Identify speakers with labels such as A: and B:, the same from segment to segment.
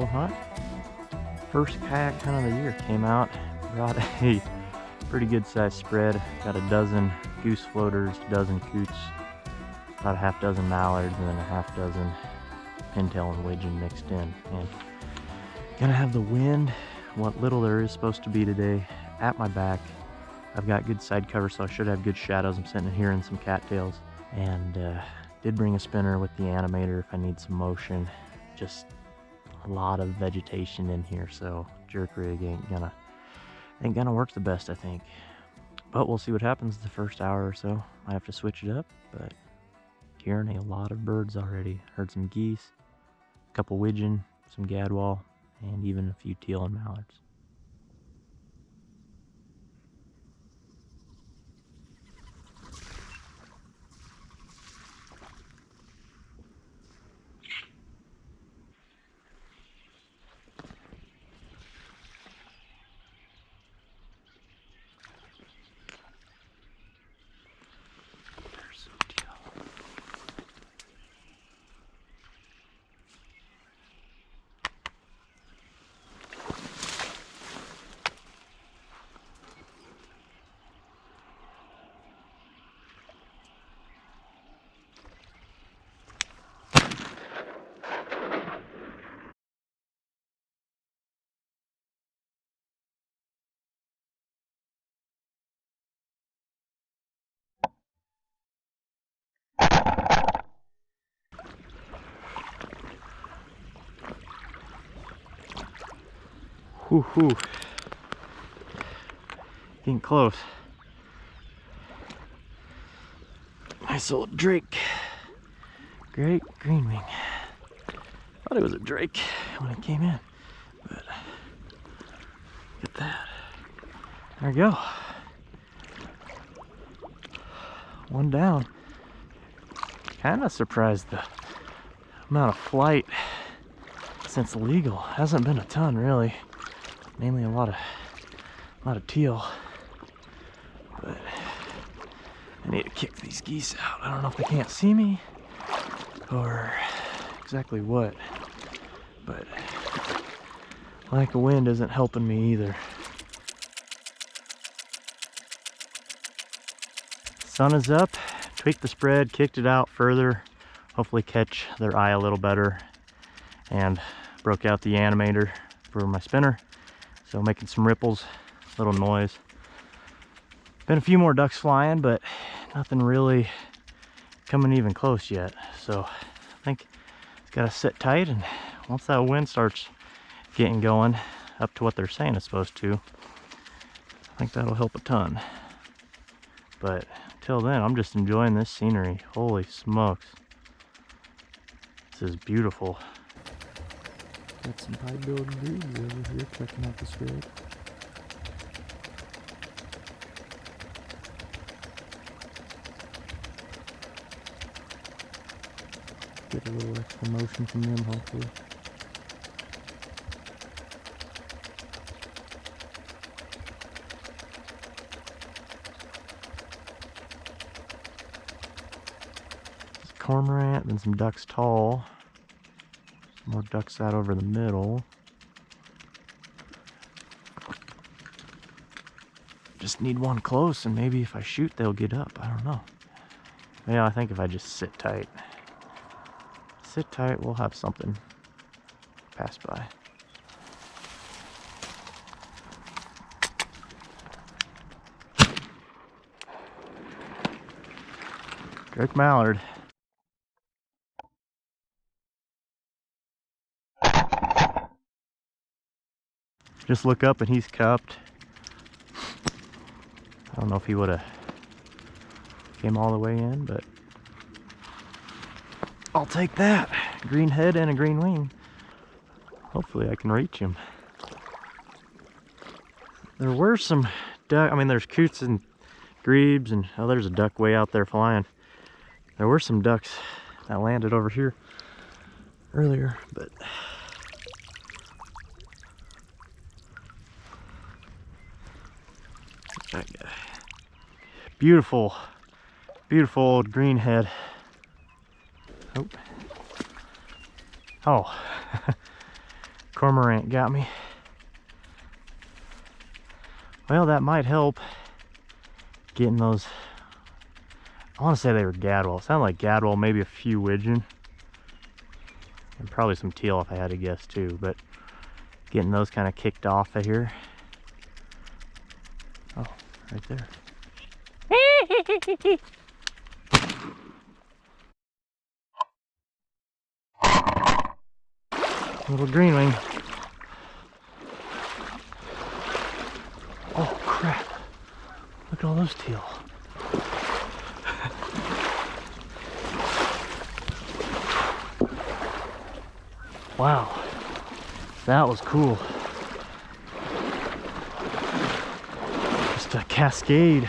A: little hunt. First kayak hunt of the year. Came out, brought a pretty good sized spread. Got a dozen goose floaters, a dozen coots, about a half dozen mallards, and then a half dozen pintail and widgeon mixed in. And gonna have the wind, what little there is supposed to be today, at my back. I've got good side cover, so I should have good shadows. I'm sitting here in some cattails, and did bring a spinner with the animator if I need some motion. Just a lot of vegetation in here, so jerk rig ain't gonna work the best, I think. But we'll see what happens the first hour or so. I have to switch it up, but hearing a lot of birds already. Heard some geese, a couple widgeon, some gadwall, and even a few teal and mallards. Whoo. Getting close. Nice old drake. Great greenwing. Thought it was a drake when it came in, but look at that. There we go. One down. Kind of surprised the amount of flight since legal. Hasn't been a ton really. Mainly a lot of teal, but I need to kick these geese out. I don't know if they can't see me or exactly what, but lack of wind isn't helping me either. Sun is up, tweaked the spread, kicked it out further, hopefully catch their eye a little better, and broke out the animator for my spinner. So making some ripples, little noise. Been a few more ducks flying, but nothing really coming even close yet. So I think it's gotta sit tight, and once that wind starts getting going up to what they're saying it's supposed to, I think that'll help a ton. But until then, I'm just enjoying this scenery. Holy smokes. This is beautiful. Got some pie-billed dudes over here checking out the spread. Get a little extra motion from them, hopefully. This is cormorant, then some ducks tall. More ducks out over the middle. Just need one close, and maybe if I shoot they'll get up. I don't know. Yeah, I think if I just sit tight, we'll have something pass by. Drake mallard. Just look up and he's cupped. I don't know if he would have came all the way in, but I'll take that. Green head and a green wing. Hopefully I can reach him. There were some duck, I mean there's coots and grebes, and oh, there's a duck way out there flying. There were some ducks that landed over here earlier, but that guy. Beautiful old green head. Oh, cormorant got me. Well, that might help getting those. I want to say they were gadwall. Sound like gadwall, maybe a few widgeon. And probably some teal if I had to guess too, but getting those kind of kicked off of here. Oh, right there. Little green wing. Oh crap. Look at all those teal. Wow. That was cool. Just a cascade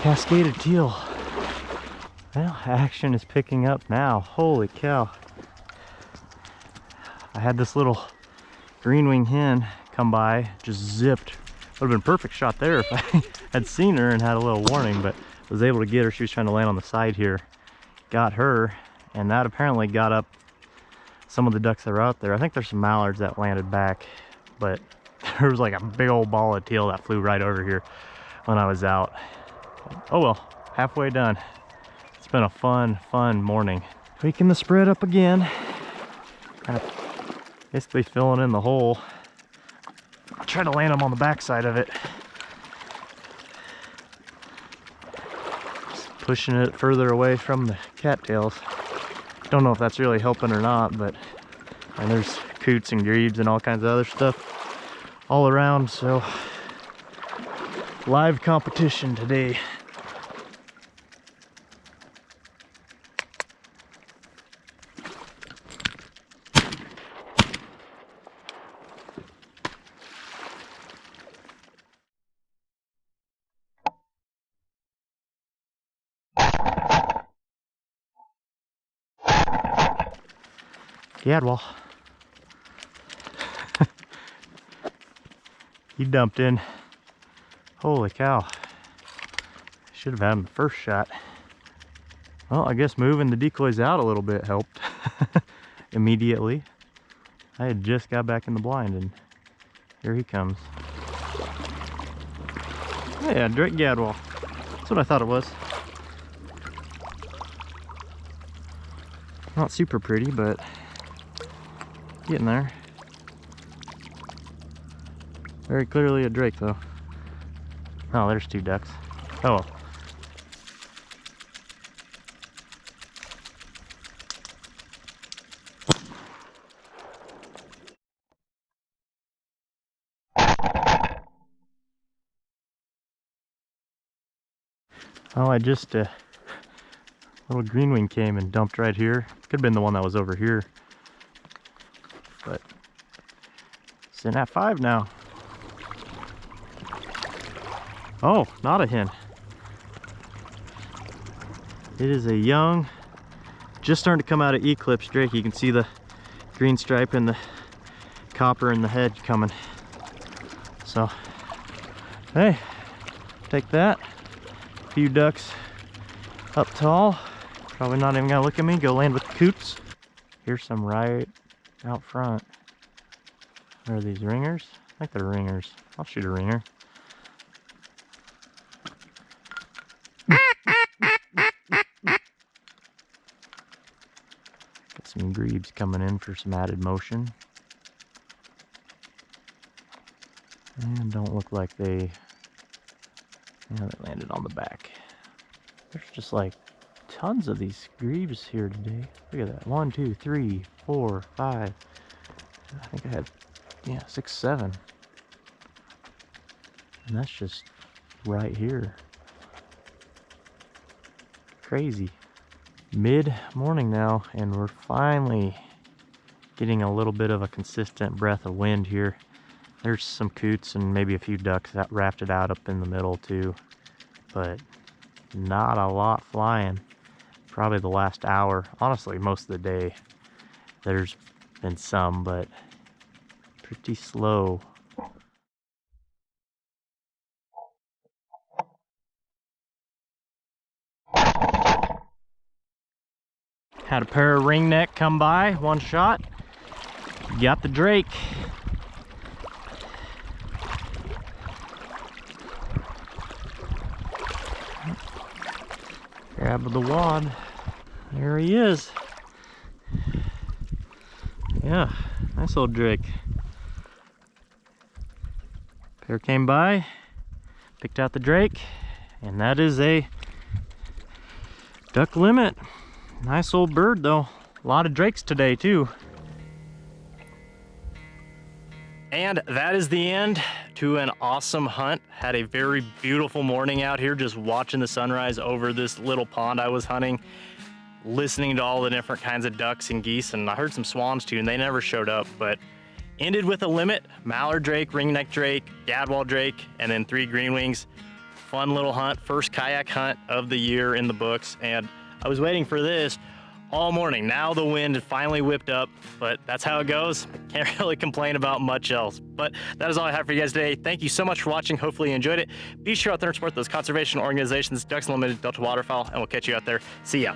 A: of teal. Well, action is picking up now. Holy cow. I had this little green wing hen come by, just zipped. Would have been a perfect shot there if I had seen her and had a little warning, but I was able to get her. She was trying to land on the side here. Got her, and that apparently got up some of the ducks that were out there. I think there's some mallards that landed back, but there was like a big old ball of teal that flew right over here when I was out. Oh well, halfway done. It's been a fun morning. Tweaking the spread up again. Kind of basically filling in the hole. I'll try to land them on the back side of it. Just pushing it further away from the cattails. Don't know if that's really helping or not, but and there's coots and grebes and all kinds of other stuff all around, so live competition today. Gadwall. He dumped in. Holy cow. Should have had him the first shot. Well, I guess moving the decoys out a little bit helped. Immediately. I had just got back in the blind and here he comes. Oh yeah, Drake Gadwall. That's what I thought it was. Not super pretty, but getting there. Very clearly a drake though. Oh, there's two ducks. Oh well. Oh, I just little green wing came and dumped right here. Could have been the one that was over here, but sitting at 5 now. Oh, not a hen. It is a young, just starting to come out of eclipse drake. You can see the green stripe and the copper in the head coming. So, hey, take that. A few ducks up tall. Probably not even gonna look at me. Go land with the coots. Here's some right out front. What are these, ringers? I think they're ringers. I'll shoot a ringer. Got some grebes coming in for some added motion. And don't look like they landed on the back. There's just like tons of these grebes here today. Look at that. 1, 2, 3, 4, 5. I think I had 6, 7. And that's just right here. Crazy. Mid-morning now, and we're finally getting a little bit of a consistent breath of wind here. There's some coots and maybe a few ducks that rafted out up in the middle too, but not a lot flying. Probably the last hour, honestly most of the day there's been some, but pretty slow. Had a pair of ringneck come by, one shot. Got the drake. Grab the wad. There he is. Yeah, nice little drake. Pair came by, picked out the drake, and that is a duck limit. Nice old bird though. A lot of drakes today too. And that is the end to an awesome hunt. Had a very beautiful morning out here, just watching the sunrise over this little pond I was hunting, listening to all the different kinds of ducks and geese, and I heard some swans too, and they never showed up, but ended with a limit: mallard drake, ringneck drake, gadwall drake, and then 3 green wings. Fun little hunt, first kayak hunt of the year in the books, and I was waiting for this all morning. Now the wind finally whipped up, but that's how it goes. Can't really complain about much else. But that is all I have for you guys today. Thank you so much for watching. Hopefully you enjoyed it. Be sure out there and support those conservation organizations, Ducks Unlimited, Delta Waterfowl, and we'll catch you out there. See ya.